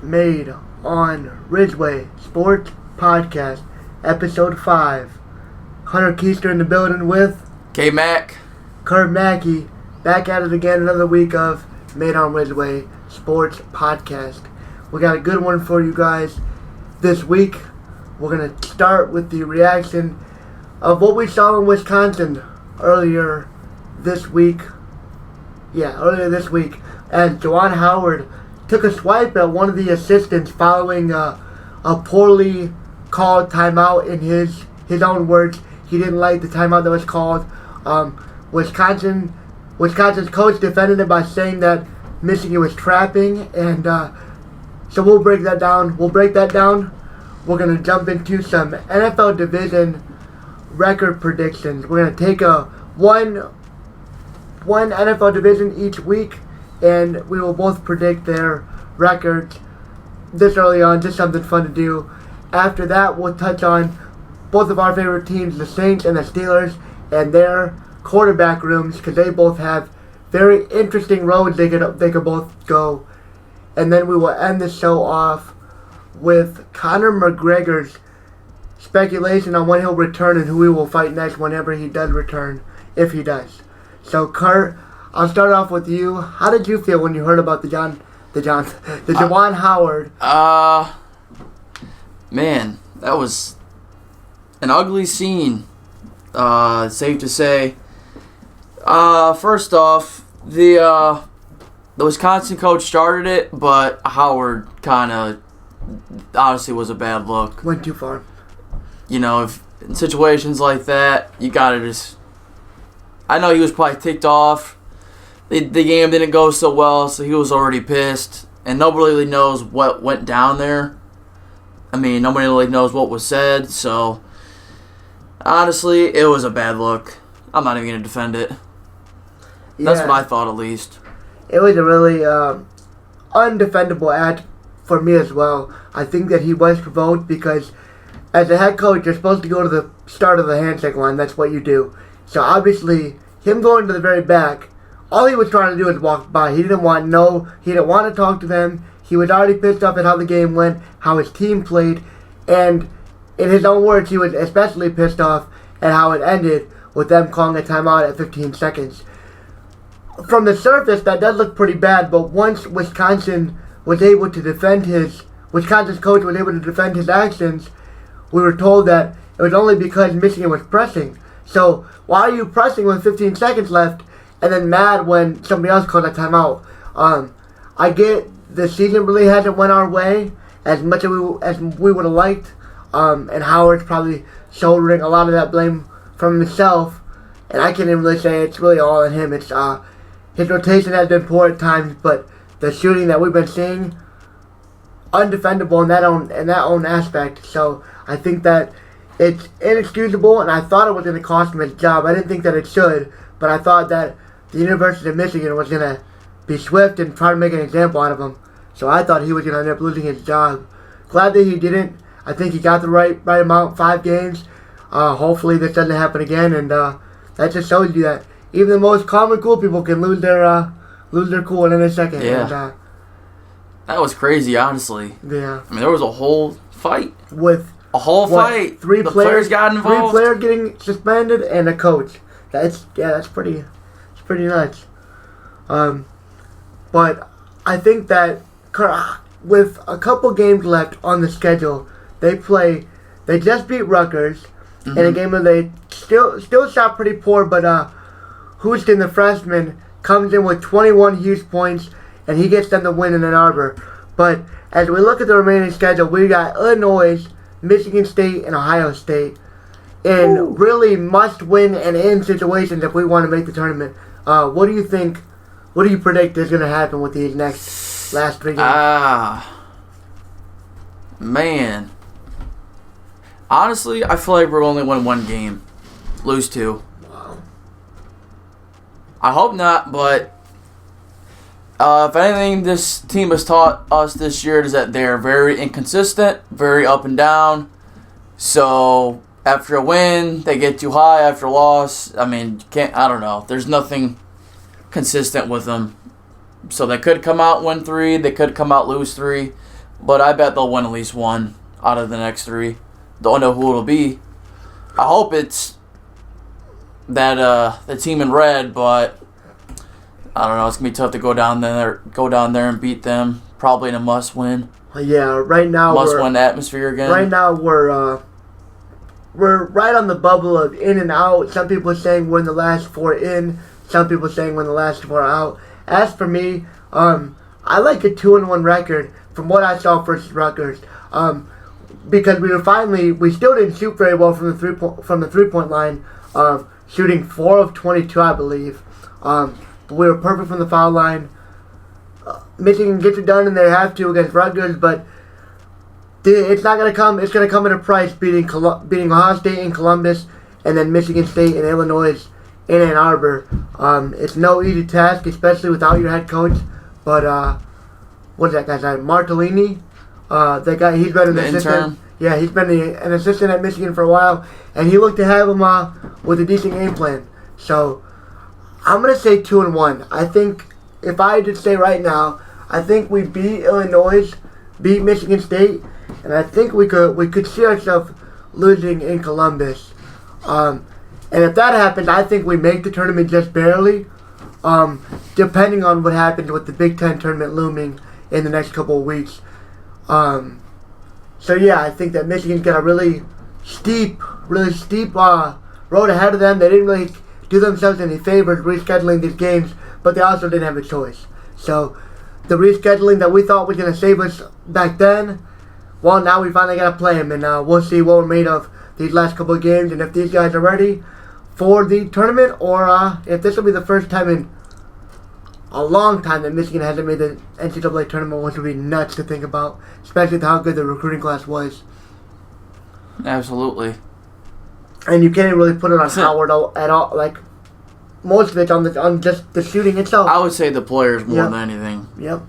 made on Ridgeway Sports Podcast, Episode 5. Hunter Keister in the building with K-Mac. Kurt Mackey, back at it again, another week of Made on Ridgeway Sports Podcast. We got a good one for you guys this week. We're going to start with the reaction of what we saw in Wisconsin earlier this week. Earlier this week, as Juwan Howard took a swipe at one of the assistants following a poorly called timeout. In his own words, he didn't like the timeout that was called. Wisconsin's coach defended it by saying that Michigan was trapping, and so we'll break that down. We're going to jump into some NFL division record predictions. We're going to take one NFL division each week, and we will both predict their records this early on, just something fun to do. After that, we'll touch on both of our favorite teams, the Saints and the Steelers, and their quarterback rooms, because they both have very interesting roads they could both go. And then we will end the show off with Conor McGregor's speculation on when he'll return and who he will fight next whenever he does return, if he does. So, Kurt, I'll start off with you. How did you feel when you heard about the Juwan Howard? Man, that was an ugly scene. Safe to say. First off, the Wisconsin coach started it, but Howard kind of honestly was a bad look. Went too far. You know, if in situations like that, you gotta just. I know he was probably ticked off. The game didn't go so well, so he was already pissed. And nobody really knows what went down there. I mean, nobody really knows what was said. So, honestly, it was a bad look. I'm not even going to defend it. That's what I thought, at least. It was a really undefendable act for me as well. I think that he was provoked because as a head coach, you're supposed to go to the start of the handshake line. That's what you do. So obviously, him going to the very back, all he was trying to do was walk by. He didn't want to talk to them. He was already pissed off at how the game went, how his team played, and in his own words, he was especially pissed off at how it ended with them calling a timeout at 15 seconds. From the surface, that does look pretty bad, but once Wisconsin's coach was able to defend his actions, we were told that it was only because Michigan was pressing. So, why are you pressing with 15 seconds left and then mad when somebody else called a timeout? I get the season really hasn't went our way as much as we would have liked, and Howard's probably shouldering a lot of that blame from himself, and I can't even really say it's really all on him. It's his rotation has been poor at times, but the shooting that we've been seeing, undefendable in that own aspect. So I think that it's inexcusable, and I thought it was going to cost him his job. I didn't think that it should, but I thought that the University of Michigan was going to be swift and try to make an example out of him. So I thought he was going to end up losing his job. Glad that he didn't. I think he got the right amount, 5 games. Hopefully this doesn't happen again, and that just shows you that even the most calm and cool people can lose their cool in a second. Yeah. And, that was crazy, honhonestly. Yeah. I mean, there was a whole fight. With a whole fight. Three players got involved. 3 players getting suspended and a coach. That's pretty nuts. But I think that with a couple games left on the schedule, they just beat Rutgers in a game where they still shot pretty poor, but Houston, the freshman, comes in with 21 huge points, and he gets them the win in Ann Arbor. But as we look at the remaining schedule, we got Illinois, Michigan State, and Ohio State in really must-win and in situations if we want to make the tournament. What do you think? What do you predict is going to happen with these last 3 games? Man. Honestly, I feel like we're only win 1 game, lose 2. Wow. I hope not, but if anything this team has taught us this year is that they're very inconsistent, very up and down. So after a win, they get too high. After a loss, I don't know. There's nothing consistent with them. So they could come out win 3. They could come out lose 3. But I bet they'll win at least one out of the next three. Don't know who it'll be. I hope it's that the team in red, but I don't know. It's gonna be tough to go down there and beat them. Probably in a must-win. Yeah, right now Must-win atmosphere again. Right now we're right on the bubble of in and out. Some people are saying we're in the last four in. Some people are saying we're in the last four out. As for me, I like a 2-1 record from what I saw versus Rutgers. Because we still didn't shoot very well from the 3-point line. Shooting 4 of 22, I believe. But we were perfect from the foul line. Michigan gets it done, and they have to against Rutgers, but it's not gonna come. It's gonna come at a price, beating Ohio State in Columbus, and then Michigan State and Illinois in Ann Arbor. It's no easy task, especially without your head coach. But what's that guy's name? Martellini. That guy, he's been an assistant. Yeah, he's been an assistant at Michigan for a while, and he looked to have him with a decent game plan. So I'm gonna say 2-1. I think if I had to say right now, I think we beat Illinois, beat Michigan State, and I think we could see ourselves losing in Columbus. And if that happens, I think we make the tournament just barely. Depending on what happens with the Big Ten tournament looming in the next couple of weeks. So yeah, I think that Michigan's got a really steep road ahead of them. They didn't really do themselves any favors rescheduling these games, but they also didn't have a choice. So the rescheduling that we thought was going to save us back then, well, now we finally got to play them, and we'll see what we're made of these last couple of games, and if these guys are ready for the tournament, or if this will be the first time in a long time that Michigan hasn't made the NCAA tournament, which would be nuts to think about, especially with how good the recruiting class was. Absolutely. And you can't really put it on Howard at all. Like, most of it's on just the shooting itself. I would say the players more than anything. Yep.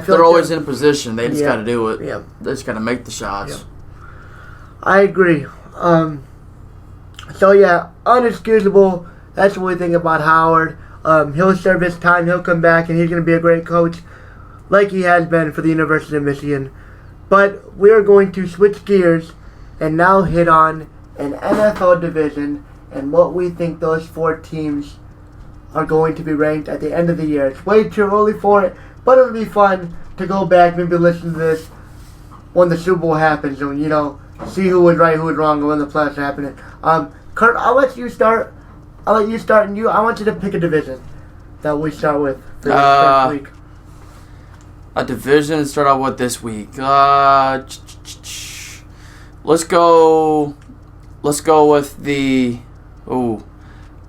They're always in position. They just got to do it. Yep. They just got to make the shots. Yep. I agree. So, yeah, unexcusable. That's what we think about Howard. He'll serve his time. He'll come back, and he's going to be a great coach like he has been for the University of Michigan. But we're going to switch gears and now hit on an NFL division and what we think those 4 teams are going to be ranked at the end of the year. It's way too early for it, but it'll be fun to go back, maybe listen to this when the Super Bowl happens and, see who was right, who was wrong, and when the playoffs are happening. Kurt, I'll let you start, and I want you to pick a division that we start with for this first week. A division to start out with this week. Let's go with the.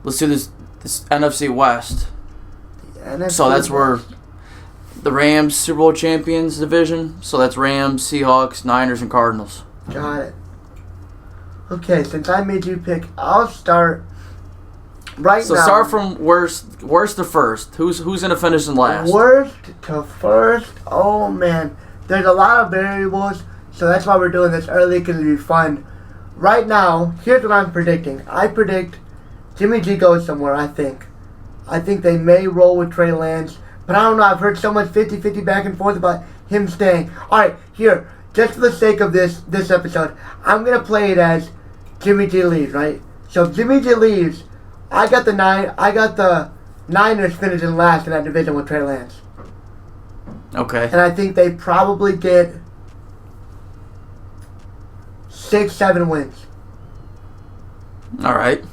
Let's do this NFC West. So that's where the Rams Super Bowl champions division. So that's Rams, Seahawks, Niners, and Cardinals. Got it. Okay, since I made you pick, I'll start right now. So start from worst to first. Who's gonna finish in last? Worst to first. Oh man, there's a lot of variables, so that's why we're doing this early because it'll be fun. Right now, here's what I'm predicting. I predict Jimmy G goes somewhere. I think they may roll with Trey Lance, but I don't know. I've heard so much 50-50 back and forth about him staying. All right, here, just for the sake of this episode, I'm gonna play it as Jimmy G leaves, right? So if Jimmy G leaves, I got the Niners finishing last in that division with Trey Lance. Okay. And I think they probably get 6-7 wins. All right.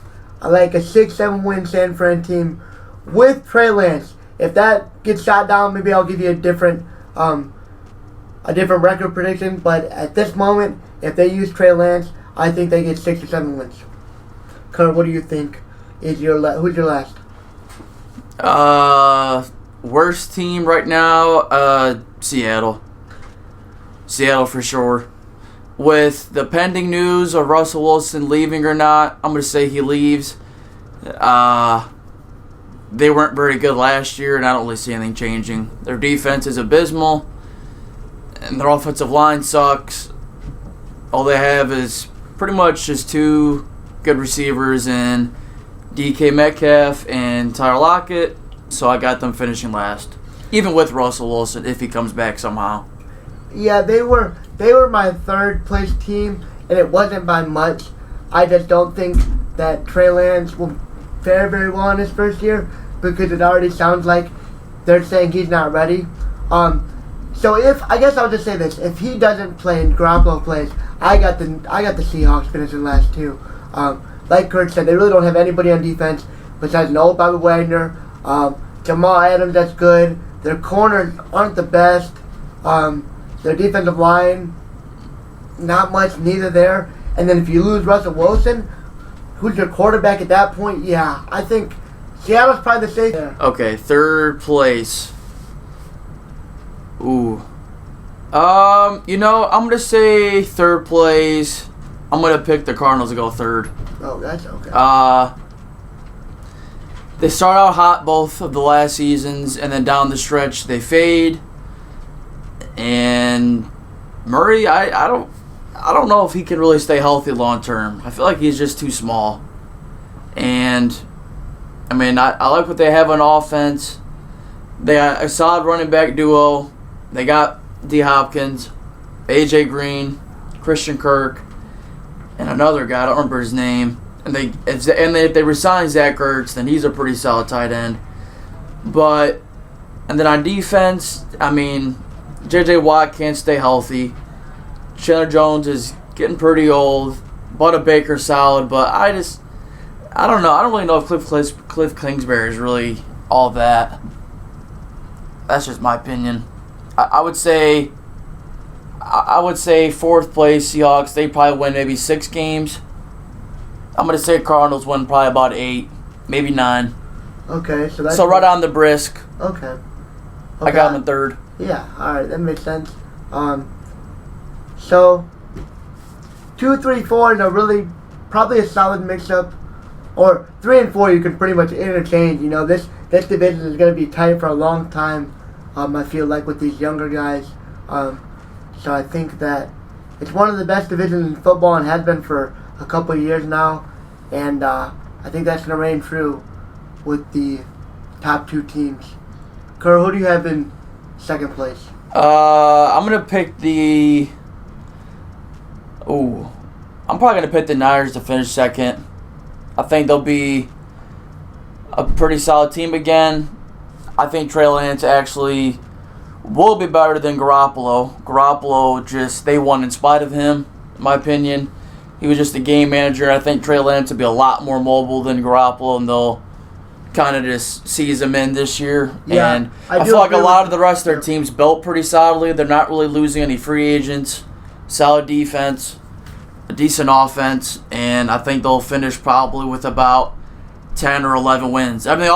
I like a 6-7 win San Fran team with Trey Lance. If that gets shot down, maybe I'll give you a different record prediction. But at this moment, if they use Trey Lance, I think they get 6 or 7 wins. Kurt, what do you think? Who's your last? Worst team right now, Seattle. Seattle for sure. With the pending news of Russell Wilson leaving or not, I'm going to say he leaves. They weren't very good last year, and I don't really see anything changing. Their defense is abysmal, and their offensive line sucks. All they have is pretty much just 2 good receivers in DK Metcalf and Tyler Lockett, so I got them finishing last. Even with Russell Wilson, if he comes back somehow. Yeah, they were my third place team, and it wasn't by much. I just don't think that Trey Lance will fare very well in his first year because it already sounds like they're saying he's not ready. So I guess I'll just say this: if he doesn't play and Garoppolo plays, I got the Seahawks finishing last too. Like Kurt said, they really don't have anybody on defense besides Noah Bobby Wagner, Jamal Adams. That's good. Their corners aren't the best. Their defensive line, not much, neither there. And then if you lose Russell Wilson, who's your quarterback at that point? Yeah, I think Seattle's probably the safe there. Okay, third place. Ooh. I'm gonna say third place. I'm gonna pick the Cardinals to go third. Oh, that's okay. They start out hot both of the last seasons, and then down the stretch they fade. And Murray, I don't know if he can really stay healthy long term. I feel like he's just too small. And I mean, I like what they have on offense. They got a solid running back duo. They got D. Hopkins, AJ Green, Christian Kirk, and another guy. I don't remember his name. And if they resign Zach Ertz, then he's a pretty solid tight end. And then on defense, I mean, J.J. Watt can't stay healthy. Chandler Jones is getting pretty old. Buda Baker's solid, but I don't know. I don't really know if Cliff Kingsbury is really all that. That's just my opinion. I would say fourth place Seahawks. They probably win maybe 6 games. I'm gonna say Cardinals win probably about 8, maybe 9. Okay, so that's right on the brisk. Okay. I got them in third. Yeah, all right, that makes sense. So 2, 3, 4 in a really probably a solid mix-up, or 3 and 4 you can pretty much interchange. You know, this division is gonna be tight for a long time. I feel like with these younger guys. So I think that it's one of the best divisions in football and has been for a couple of years now, and I think that's going to reign true with the top 2 teams. Kerr, who do you have in second place? I'm going to pick I'm probably going to pick the Niners to finish second. I think they'll be a pretty solid team again. I think Trey Lance actually will be better than Garoppolo. Garoppolo they won in spite of him, in my opinion. He was just a game manager. I think Trey Lance will be a lot more mobile than Garoppolo, and they'll kind of just seize him in this year. Yeah, and I feel like a lot of the rest of their team's built pretty solidly. They're not really losing any free agents. Solid defense, a decent offense, and I think they'll finish probably with about 10 or 11 wins. I mean,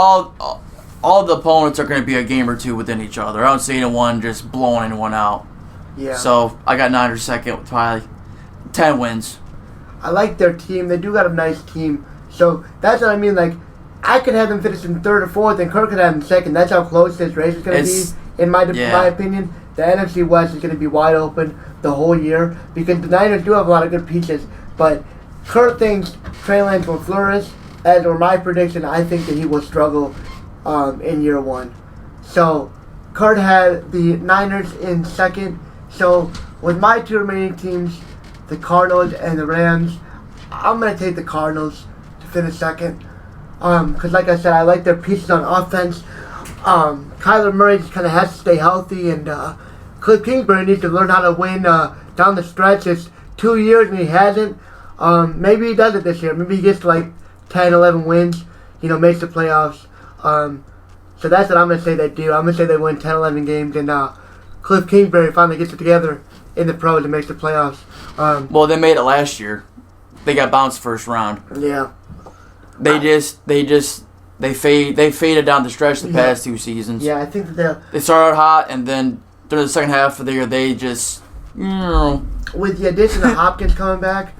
all the opponents are going to be a game or 2 within each other. I don't see anyone just blowing anyone out. Yeah. So I got Niners second with probably 10 wins. I like their team. They do got a nice team. So that's what I mean. Like, I could have them finish in third or fourth, and Kirk could have them second. That's how close this race is going to be, in my opinion. The NFC West is going to be wide open the whole year because the Niners do have a lot of good pieces. But Kirk thinks Trey Lance will flourish. As or my prediction, I think that he will struggle in year 1. So Kurt had the Niners in second. So with my 2 remaining teams, the Cardinals and the Rams, I'm going to take the Cardinals to finish second. Because like I said, I like their pieces on offense. Kyler Murray just kind of has to stay healthy, and Cliff Kingsbury needs to learn how to win down the stretch. It's 2 years and he hasn't. Maybe he does it this year. Maybe he gets to like 10, 11 wins, makes the playoffs. So that's what I'm going to say they do. I'm going to say they win 10, 11 games, and Cliff Kingsbury finally gets it together in the pros and makes the playoffs. Well, they made it last year. They got bounced first round. Yeah. They faded down the stretch the past 2 seasons. Yeah, I think that they started hot, and then during the second half of the year, they just with the addition of Hopkins coming back,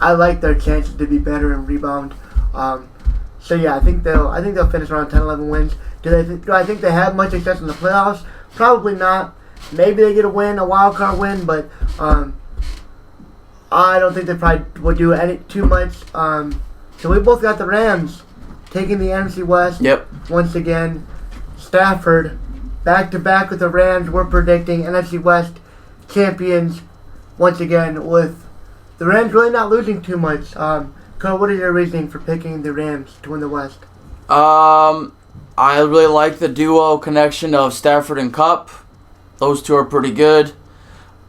I like their chances to be better and rebound. So yeah, I think they'll finish around 10, 11 wins. Do I think they have much success in the playoffs? Probably not. Maybe they get a wild card win, but I don't think they probably will do too much. So we both got the Rams taking the NFC West. Yep. Once again, Stafford back to back with the Rams. We're predicting NFC West champions once again, with the Rams really not losing too much. Cole, what is your reasoning for picking the Rams to win the West? I really like the duo connection of Stafford and Kupp. Those two are pretty good.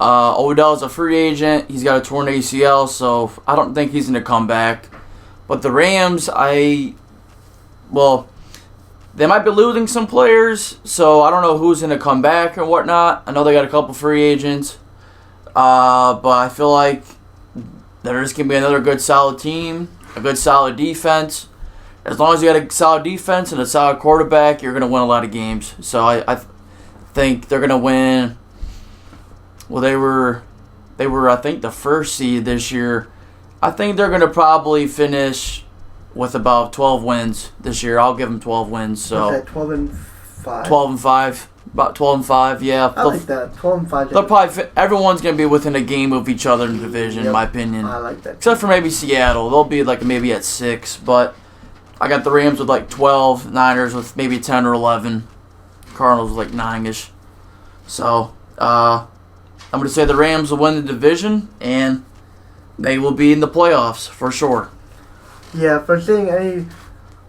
Odell's a free agent. He's got a torn ACL, so I don't think he's going to come back. But the Rams, they might be losing some players, so I don't know who's going to come back or whatnot. I know they got a couple free agents. But I feel like they're just going to be another good, solid team, a good, solid defense. As long as you got a solid defense and a solid quarterback, you're going to win a lot of games. So I think they're going to win. Well, they were I think the first seed this year. I think they're going to probably finish with about 12 wins this year. I'll give them 12 wins. So What's that, 12 and 5? 12 and 5. About 12 and 5, yeah. I like that. 12 and 5. They'll probably everyone's going to be within a game of each other in the division, in my opinion. I like that. Except for maybe Seattle. They'll be like maybe at 6, but I got the Rams with like 12, Niners with maybe 10 or 11, Cardinals with like 9-ish. So, I'm going to say the Rams will win the division, and they will be in the playoffs for sure. Yeah, for seeing any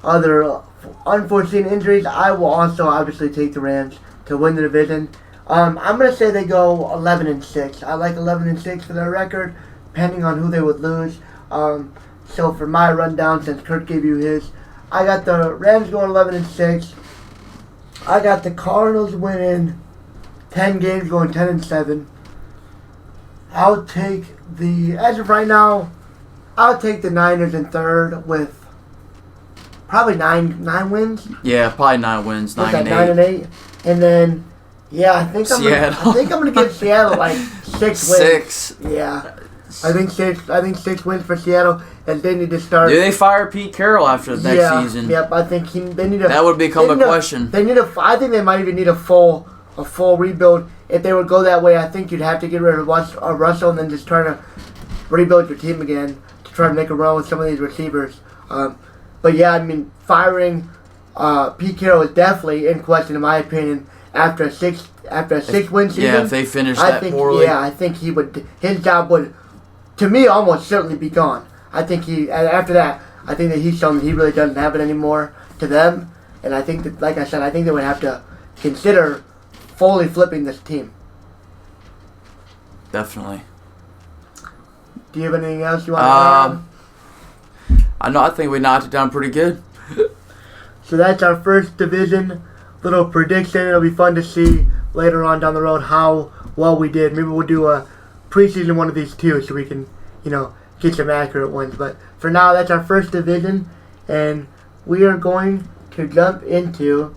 other unforeseen injuries, I will also obviously take the Rams to win the division. I'm going to say they go 11-6. I like 11-6 for their record, depending on who they would lose. So for my rundown, since Kurt gave you his, I got the Rams going 11-6. I got the Cardinals winning 10 games, going 10-7. I'll take as of right now, I'll take the Niners in third with probably nine wins. Yeah, probably 9 wins, 9 and 8. 9 and 8. And then, yeah, I think I'm gonna give Seattle like 6 wins. 6. Yeah, I think 6. I think 6 wins for Seattle, and they need to start. Do they fire Pete Carroll after the next season? Yep, I think they need to. That would become a question. They need I think they might even need a full rebuild. If they would go that way, I think you'd have to get rid of Russell and then just try to rebuild your team again to try to make a run with some of these receivers. But yeah, I mean, firing Pete Carroll is definitely in question, in my opinion. After a 6-win season, yeah, if they finish that poorly, yeah, I think his job would, to me, almost certainly be gone. I think after that, I think that he's shown that he really doesn't have it anymore to them, and I think that, like I said, I think they would have to consider fully flipping this team. Definitely. Do you have anything else you want to add? I think we knocked it down pretty good. So that's our first division little prediction. It'll be fun to see later on down the road how well we did. Maybe we'll do a preseason one of these too, so we can, get some accurate ones. But for now, that's our first division, and we are going to jump into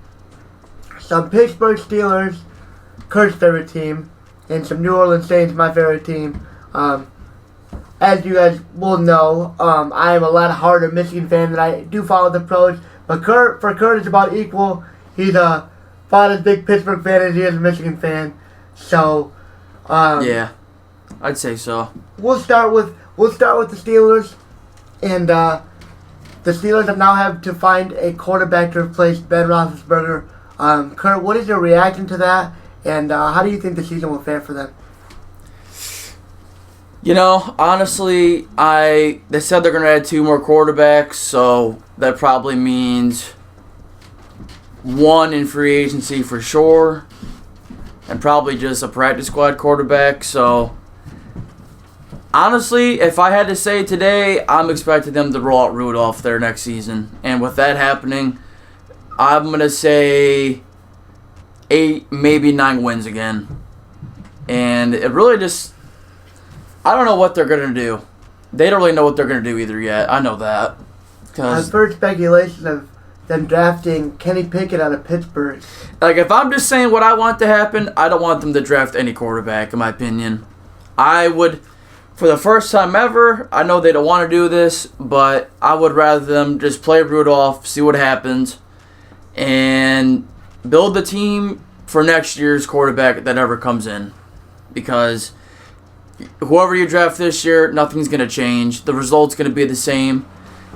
some Pittsburgh Steelers, Kurt's favorite team, and some New Orleans Saints, my favorite team. As you guys will know, I am a lot harder Michigan fan than I do follow the pros. But for Kurt, it's about equal. He's about as big Pittsburgh fan as he is a Michigan fan. So, yeah, I'd say so. We'll start with the Steelers, and the Steelers now have to find a quarterback to replace Ben Roethlisberger. Kurt, what is your reaction to that, and how do you think the season will fare for them? Honestly, they said they're going to add 2 more quarterbacks, so that probably means 1 in free agency for sure, and probably just a practice squad quarterback. So, honestly, if I had to say today, I'm expecting them to roll out Rudolph there next season. And with that happening, I'm going to say 8, maybe 9 wins again. And it really just, I don't know what they're going to do. They don't really know what they're going to do either yet. I know that. I've heard speculation of them drafting Kenny Pickett out of Pittsburgh. Like, if I'm just saying what I want to happen, I don't want them to draft any quarterback, in my opinion. I would, for the first time ever, I know they don't want to do this, but I would rather them just play Rudolph, see what happens, and build the team for next year's quarterback that ever comes in. Because whoever you draft this year, nothing's going to change. The result's going to be the same.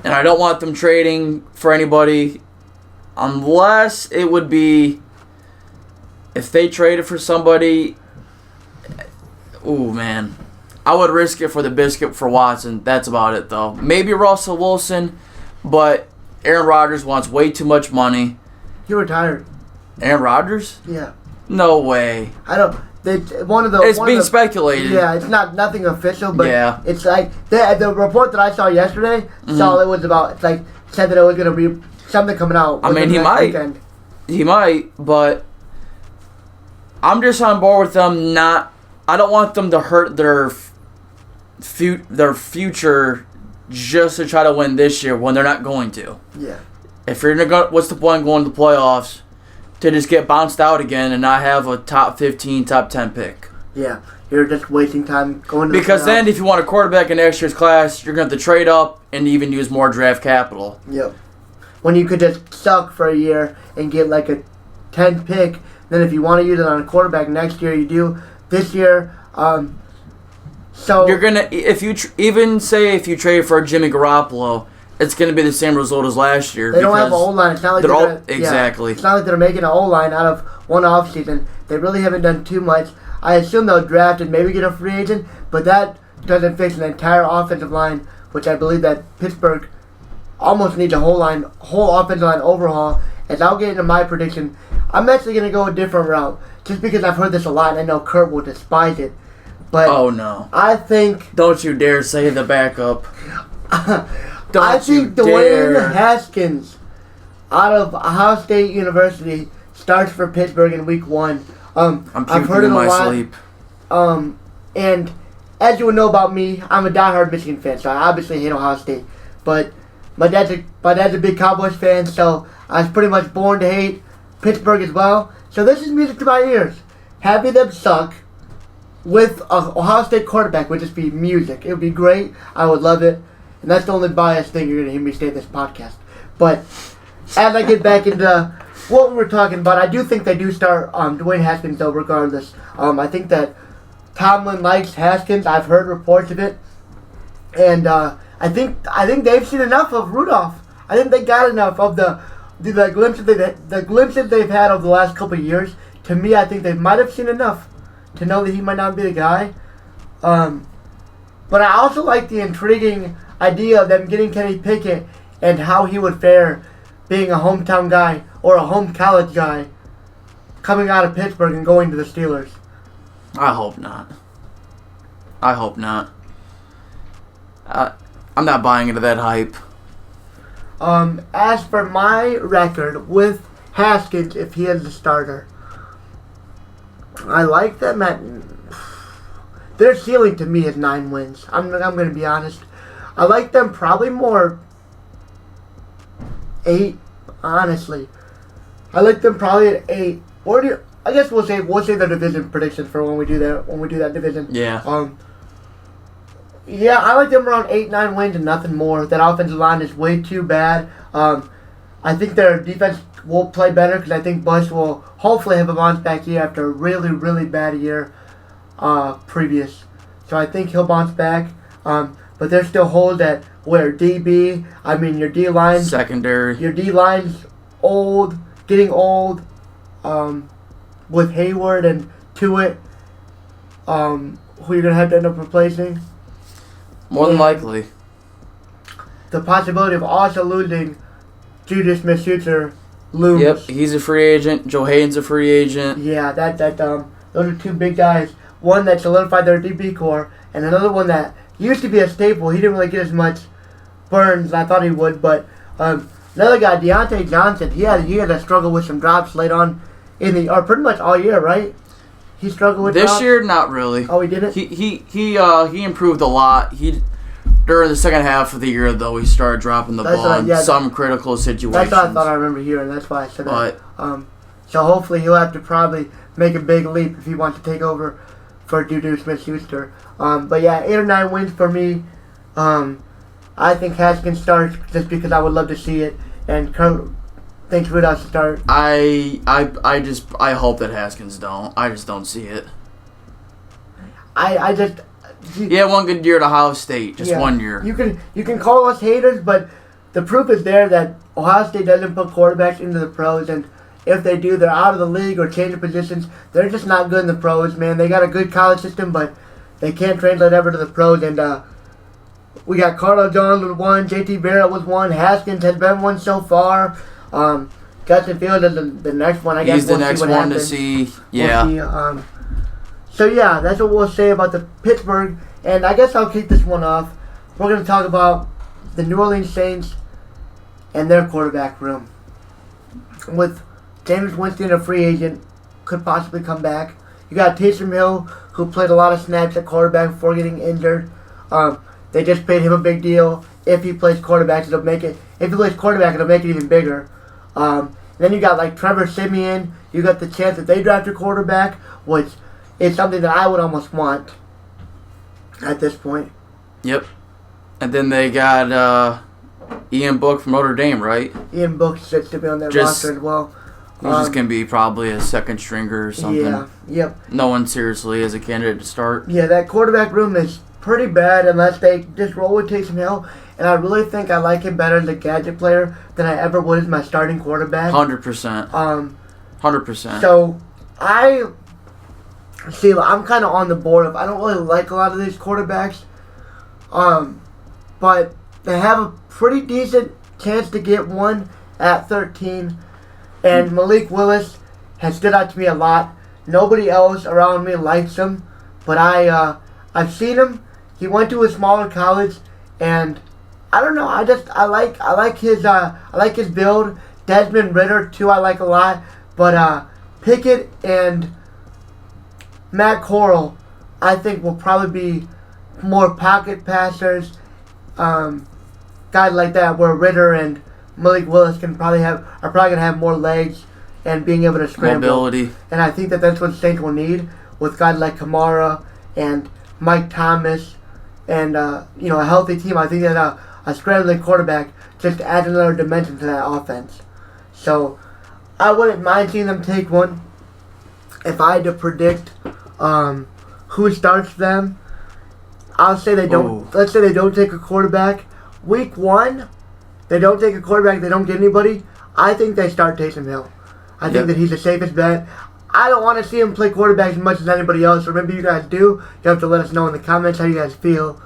And I don't want them trading for anybody unless it would be if they traded for somebody Ooh, man. I would risk it for the biscuit for Watson. That's about it, though. Maybe Russell Wilson, but Aaron Rodgers wants way too much money. He retired. Aaron Rodgers? Yeah. No way. I don't. It's being speculated. Yeah, it's nothing official, but yeah. It's like the report that I saw yesterday. Saw it was about. It's like said that it was gonna be something coming out. I mean, he might. Weekend. He might, but I'm just on board with them. I don't want them to hurt their future just to try to win this year when they're not going to. Yeah. If you're gonna go, what's the point going to the playoffs to just get bounced out again and not have a top 15, top 10 pick? Yeah, you're just wasting time going to because the playoffs. Then if you want a quarterback in next year's class, you're going to have to trade up and even use more draft capital. Yep. When you could just suck for a year and get like a 10th pick, then if you want to use it on a quarterback next year, you do. This year, so you're gonna if you trade for Jimmy Garoppolo, it's gonna be the same result as last year. They don't have an O-line. It's not like exactly. It's not like they're making an O-line out of one offseason. They really haven't done too much. I assume they'll draft and maybe get a free agent, but that doesn't fix an entire offensive line, which I believe that Pittsburgh almost needs a whole offensive line overhaul. And I'll get into my prediction. I'm actually going to go a different route, just because I've heard this a lot, and I know Kurt will despise it. But oh no! I think. Don't you dare say the backup. I think Dwayne Haskins out of Ohio State University starts for Pittsburgh in Week 1. I've heard it a lot. Sleep. And as you would know about me, I'm a diehard Michigan fan, so I obviously hate Ohio State. But my dad's a big Cowboys fan, so I was pretty much born to hate Pittsburgh as well. So this is music to my ears. Having them suck with an Ohio State quarterback would just be music. It would be great. I would love it. And that's the only biased thing you're going to hear me say in this podcast. But as I get back into what we were talking about, I do think they do start Dwayne Haskins, though, regardless. I think that Tomlin likes Haskins. I've heard reports of it. And I think they've seen enough of Rudolph. I think they got enough of the glimpses they've had over the last couple of years. To me, I think they might have seen enough to know that he might not be the guy. But I also like the intriguing idea of them getting Kenny Pickett and how he would fare being a hometown guy or a home college guy coming out of Pittsburgh and going to the Steelers. I hope not. I'm not buying into that hype. As for my record with Haskins, if he is the starter, I like them at their ceiling to me is 9 wins. I'm going to be honest. I like them probably more 8. Honestly, I like them probably at 8. I guess we'll say the division prediction for when we do that division. Yeah. Yeah, I like them around 8-9 wins and nothing more. That offensive line is way too bad. I think their defense will play better because I think Bush will hopefully have a bounce back year after a really, really bad year previous. So I think he'll bounce back. But there's still holes at where DB, I mean your D-line. Secondary. Your D-line's getting old. With Hayward and Tuitt, who you're going to have to end up replacing. More than likely. The possibility of also losing Juju Smith-Schuster looms. Yep, he's a free agent. Joe Hayden's a free agent. Yeah, those are 2 big guys. One that solidified their DB core, and another one that used to be a staple. He didn't really get as much burns as I thought he would, but another guy, Deontay Johnson, he had a struggle with some drops late on or pretty much all year, right? He struggled with this drops? year, not really. Oh, he didn't? He improved a lot. During the second half of the year, though, he started dropping the ball in some critical situations. That's what I thought I remember hearing. That's why I said that. So hopefully he'll have to probably make a big leap if he wants to take over for Juju Smith-Schuster. But yeah, 8 or 9 wins for me. I think Haskins starts just because I would love to see it. And Kurt thinks Rudolph should start. I hope that Haskins don't. I just don't see it. Yeah, one good year at Ohio State. Just 1 year. You can call us haters, but the proof is there that Ohio State doesn't put quarterbacks into the pros, and if they do, they're out of the league or changing positions. They're just not good in the pros, man. They got a good college system, but they can't translate ever to the pros. And we got Carlo Jones with one, JT Barrett with one, Haskins has been one so far. Justin Fields is the next one. I guess he's the we'll next see what one happens. to see. Yeah. We'll see, so yeah, that's what we'll say about the Pittsburgh. And I guess I'll kick this one off. We're going to talk about the New Orleans Saints and their quarterback room. With James Winston, a free agent, could possibly come back. You got Taysom Hill, who played a lot of snaps at quarterback before getting injured. They just paid him a big deal. If he plays quarterback, it'll make it. If he plays quarterback, it'll make it even bigger. Then you got like Trevor Siemian. You got the chance that they draft a quarterback, which is something that I would almost want at this point. Yep. And then they got Ian Book from Notre Dame, right? Ian Book sits to be on their roster as well. He's just going to be probably a second stringer or something. Yeah, yep. No one seriously is a candidate to start. Yeah, that quarterback room is pretty bad unless they just roll with Taysom Hill. And I really think I like him better as a gadget player than I ever would as my starting quarterback. 100%. 100%. So, I'm kind of on the board of, I don't really like a lot of these quarterbacks. But they have a pretty decent chance to get one at 13. And Malik Willis has stood out to me a lot. Nobody else around me likes him, but I've seen him. He went to a smaller college, and I don't know. I like his build. Desmond Ridder too. I like a lot, but Pickett and Matt Corral, I think will probably be more pocket passers. Guys like that, where Ridder and Malik Willis are probably gonna have more legs and being able to scramble. Mobility. And I think that's what the Saints will need with guys like Kamara and Mike Thomas and a healthy team. I think that a scrambling quarterback just adds another dimension to that offense. So I wouldn't mind seeing them take one. If I had to predict who starts them, I'll say they don't. Ooh. Let's say they don't take a quarterback. Week 1, they don't take a quarterback. They don't get anybody. I think they start Taysom Hill. I think that he's the safest bet. I don't want to see him play quarterback as much as anybody else. Or maybe you guys do. You have to let us know in the comments how you guys feel.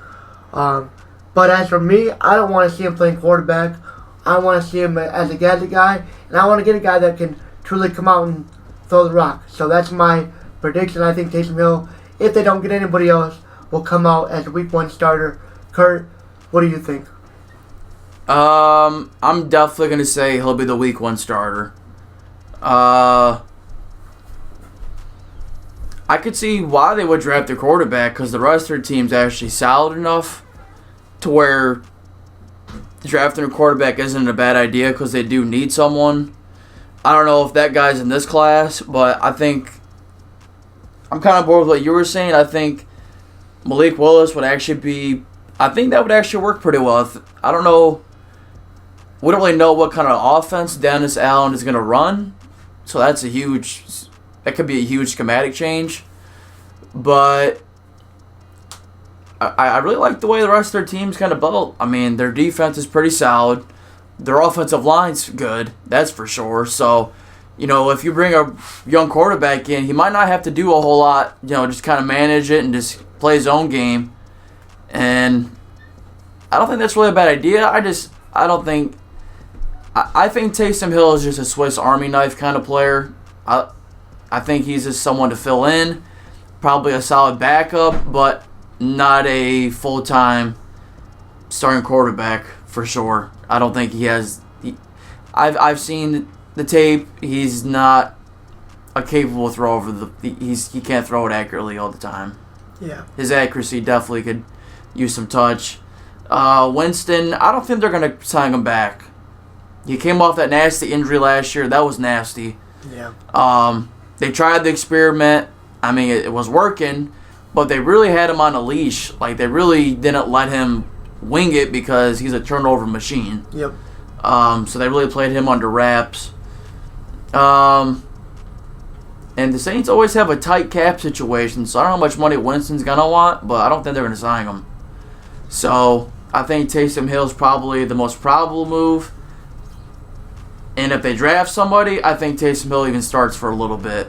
But as for me, I don't want to see him playing quarterback. I want to see him as a gadget guy. And I want to get a guy that can truly come out and throw the rock. So that's my prediction. I think Taysom Hill, if they don't get anybody else, will come out as a Week 1 starter. Kurt, what do you think? I'm definitely going to say he'll be the Week 1 starter. I could see why they would draft a quarterback because the rest of their team's actually solid enough to where drafting a quarterback isn't a bad idea because they do need someone. I don't know if that guy's in this class, but I think I'm kind of bored with what you were saying. I think Malik Willis would actually be... I think that would actually work pretty well. I don't know... We don't really know what kind of offense Dennis Allen is going to run. So that's a huge... That could be a huge schematic change. But I really like the way the rest of their team's kind of built. I mean, their defense is pretty solid. Their offensive line's good. That's for sure. So, if you bring a young quarterback in, he might not have to do a whole lot. Just kind of manage it and just play his own game. And I don't think that's really a bad idea. I think Taysom Hill is just a Swiss Army knife kind of player. I think he's just someone to fill in, probably a solid backup, but not a full-time starting quarterback for sure. I don't think he has. I've seen the tape. He's not a capable thrower. He can't throw it accurately all the time. Yeah. His accuracy definitely could use some touch. Winston, I don't think they're going to sign him back. He came off that nasty injury last year. That was nasty. Yeah. They tried the experiment. I mean, it was working, but they really had him on a leash. Like, they really didn't let him wing it because he's a turnover machine. Yep. So they really played him under wraps. And the Saints always have a tight cap situation, so I don't know how much money Winston's going to want, but I don't think they're going to sign him. So I think Taysom Hill's probably the most probable move. And if they draft somebody, I think Taysom Hill even starts for a little bit.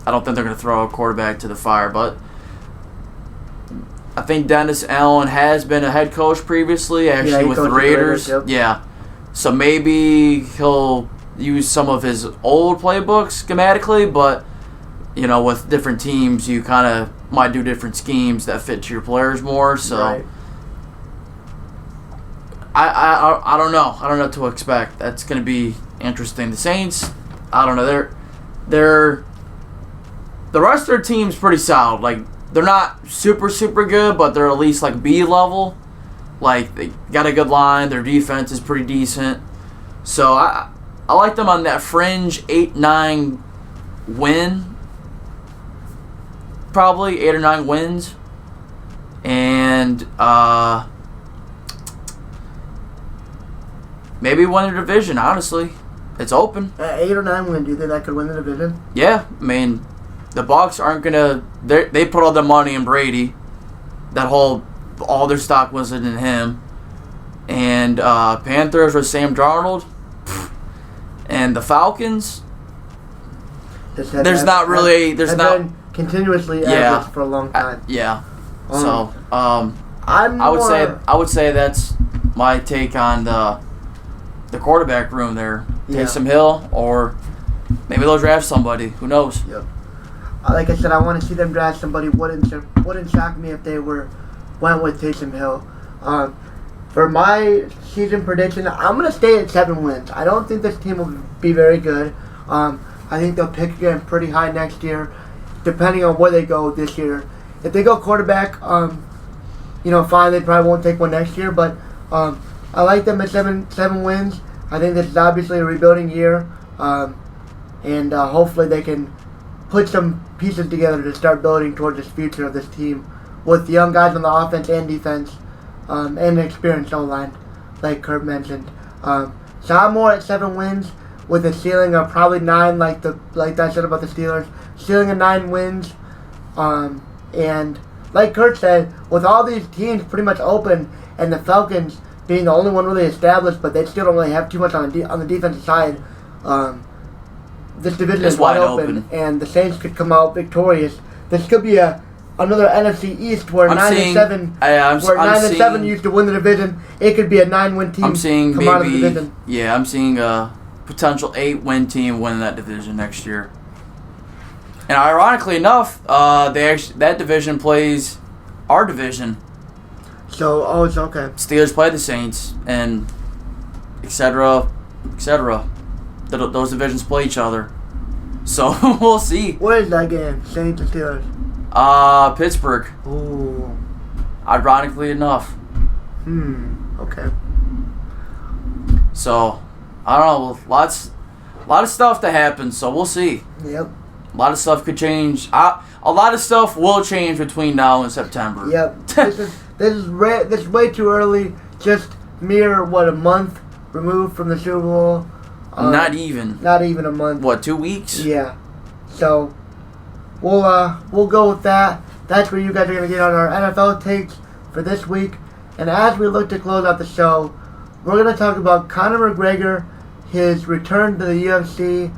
I don't think they're going to throw a quarterback to the fire, but I think Dennis Allen has been a head coach previously, actually with the Raiders. Yep. Yeah. So maybe he'll use some of his old playbooks schematically, but with different teams, you kind of might do different schemes that fit to your players more. So Right. I don't know. I don't know what to expect. That's going to be interesting. The Saints, I don't know. They're the rest of their team's pretty solid. Like, they're not super good, but they're at least like B level. Like, they got a good line. Their defense is pretty decent. So I like them on that fringe 8-9 win. Probably 8 or 9 wins. And maybe win the division, honestly. It's open. 8 or 9 wins. Do you think that could win the division? Yeah, I mean, the Bucs aren't gonna. They put all their money in Brady. All their stock was in him. And Panthers with Sam Darnold. And the Falcons. There's not been continuously average for a long time. Yeah. I would say that's my take on the quarterback room there. Yeah. Taysom Hill, or maybe they'll draft somebody. Who knows? Yep. Like I said, I want to see them draft somebody. Wouldn't shock me if they went with Taysom Hill. For my season prediction, I'm going to stay at 7 wins. I don't think this team will be very good. I think they'll pick again pretty high next year, depending on where they go this year. If they go quarterback, fine, they probably won't take one next year, but I like them at 7 wins. I think this is obviously a rebuilding year, and hopefully they can put some pieces together to start building towards this future of this team with the young guys on the offense and defense, and an experienced O-line, like Kurt mentioned. So I'm more at 7 wins with a ceiling of probably 9, like I said about the Steelers, ceiling of 9 wins, and like Kurt said, with all these teams pretty much open, and the Falcons being the only one really established, but they still don't really have too much on the defensive side. This division is wide open, and the Saints could come out victorious. This could be another NFC East where 9-7 used to win the division. It could be a 9-win team come out of the division. Yeah, I'm seeing a potential 8-win team win that division next year. And ironically enough, that division plays our division. So, it's okay. Steelers play the Saints, and etc. Those divisions play each other. So, we'll see. Where is that game? Saints and Steelers? Pittsburgh. Ooh. Ironically enough. Okay. So, I don't know. A lot of stuff to happen, so we'll see. Yep. A lot of stuff could change. A lot of stuff will change between now and September. Yep. This is way too early. Just mere, a month removed from the Super Bowl. Not even. Not even a month. What, 2 weeks? Yeah. So we'll go with that. That's where you guys are gonna get on our NFL takes for this week. And as we look to close out the show, we're gonna talk about Conor McGregor, his return to the UFC,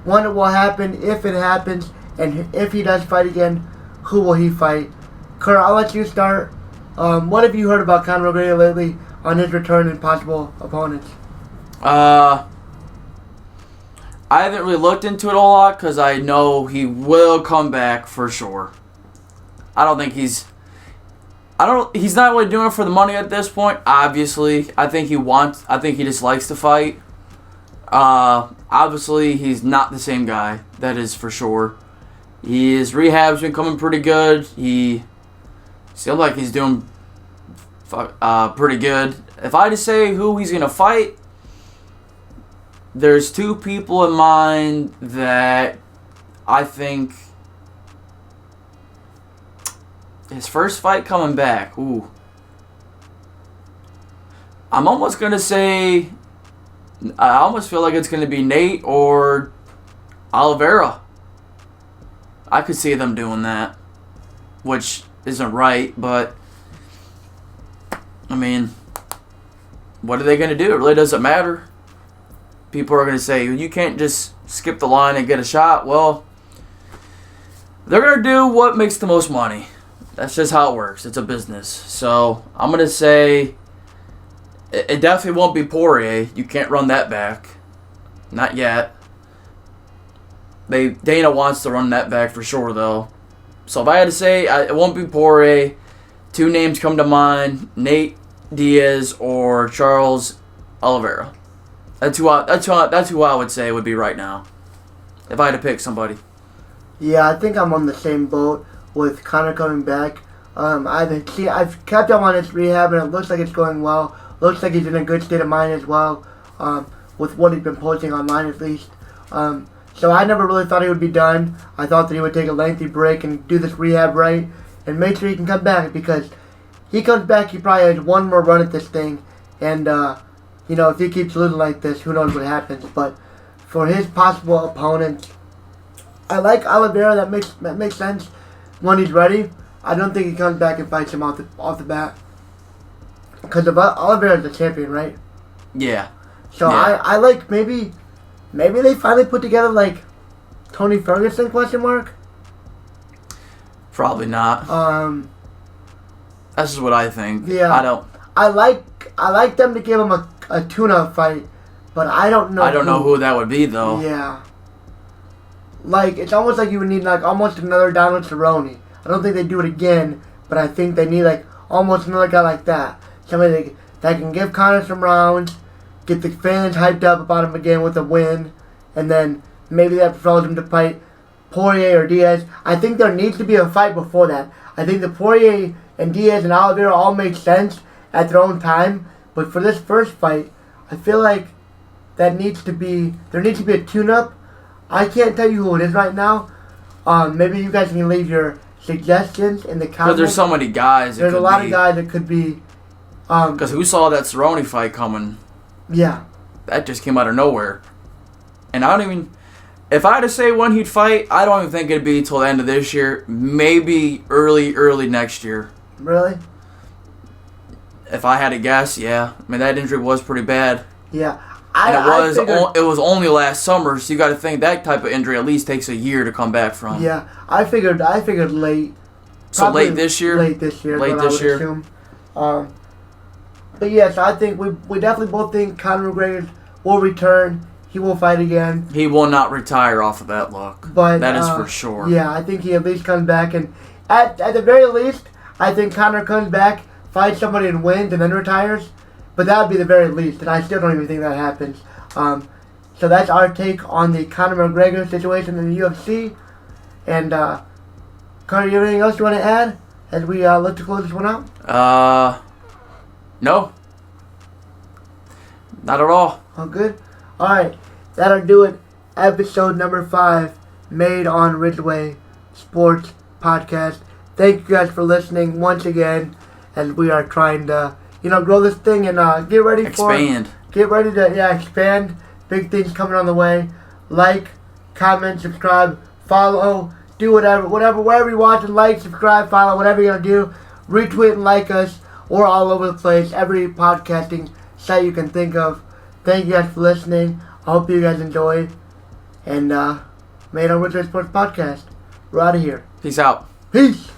when it will happen, if it happens, and if he does fight again, who will he fight? Kurt, I'll let you start. What have you heard about Conor McGregor lately on his return and possible opponents? I haven't really looked into it a lot because I know he will come back for sure. He's not really doing it for the money at this point, obviously. I think he just likes to fight. Obviously, he's not the same guy. That is for sure. His rehab's been coming pretty good. He seems like he's doing pretty good. If I had to say who he's going to fight, there's 2 people in mind that I think his first fight coming back. Ooh. I'm almost going to say, I almost feel like it's going to be Nate or Oliveira. I could see them doing that, which isn't right, but I mean, what are they going to do? It really doesn't matter. People are going to say, you can't just skip the line and get a shot. Well, they're going to do what makes the most money. That's just how it works. It's a business. So I'm going to say it definitely won't be Poirier. You can't run that back. Not yet. Dana wants to run that back for sure, though. So if I had to say, it won't be Poirier. Two names come to mind: Nate Diaz or Charles Oliveira. That's who I would say would be right now, if I had to pick somebody. Yeah, I think I'm on the same boat with Conor coming back. I've kept him on his rehab, and it looks like it's going well. Looks like he's in a good state of mind as well, with what he's been posting online at least. So I never really thought he would be done. I thought that he would take a lengthy break and do this rehab right and make sure he can come back, because he comes back, he probably has one more run at this thing. And, if he keeps losing like this, who knows what happens. But for his possible opponent, I like Oliveira. That makes sense when he's ready. I don't think he comes back and fights him off the bat. Because Oliveira's the champion, right? Yeah. So yeah. I like maybe they finally put together like Tony Ferguson ? Probably not. That's just what I think. Yeah. I like them to give him a tune-up fight, but I don't know. I don't know who that would be though. Yeah. Like, it's almost like you would need like almost another Donald Cerrone. I don't think they do it again, but I think they need like almost another guy like that. Somebody that can give Conor some rounds, get the fans hyped up about him again with a win, and then maybe that propels him to fight Poirier or Diaz. I think there needs to be a fight before that. I think the Poirier and Diaz and Oliveira all make sense at their own time, but for this first fight, I feel like there needs to be a tune-up. I can't tell you who it is right now. Maybe you guys can leave your suggestions in the comments. Because there's so many guys. There's a lot of guys that could be. Because who saw that Cerrone fight coming? Yeah. That just came out of nowhere. And I don't even... If I had to say when he'd fight, I don't even think it'd be till the end of this year. Maybe early next year. Really? If I had to guess, yeah. I mean, that injury was pretty bad. Yeah. It was only last summer, so you got to think that type of injury at least takes a year to come back from. Yeah. I figured late. So late this year? Late this year. Late this year. Assume. But yes, I think we definitely both think Conor McGregor will return. He will fight again. He will not retire off of that look. But that is for sure. Yeah, I think he at least comes back, and at the very least, I think Conor comes back, fights somebody and wins, and then retires. But that would be the very least, and I still don't even think that happens. So that's our take on the Conor McGregor situation in the UFC. And Conor, you have anything else you want to add as we look to close this one out? No. Not at all. Oh, good. Alright, that'll do it. Episode number 5, made on Ridgeway Sports Podcast. Thank you guys for listening once again, as we are trying to, grow this thing and get ready expand. Expand. Big things coming on the way. Like, comment, subscribe, follow, do wherever you're watching, like, subscribe, follow, whatever you're gonna do. Retweet and like us. We're all over the place. Every podcasting site you can think of. Thank you guys for listening. I hope you guys enjoyed. And, Made on Ridgeway Sports Podcast. We're out of here. Peace out. Peace.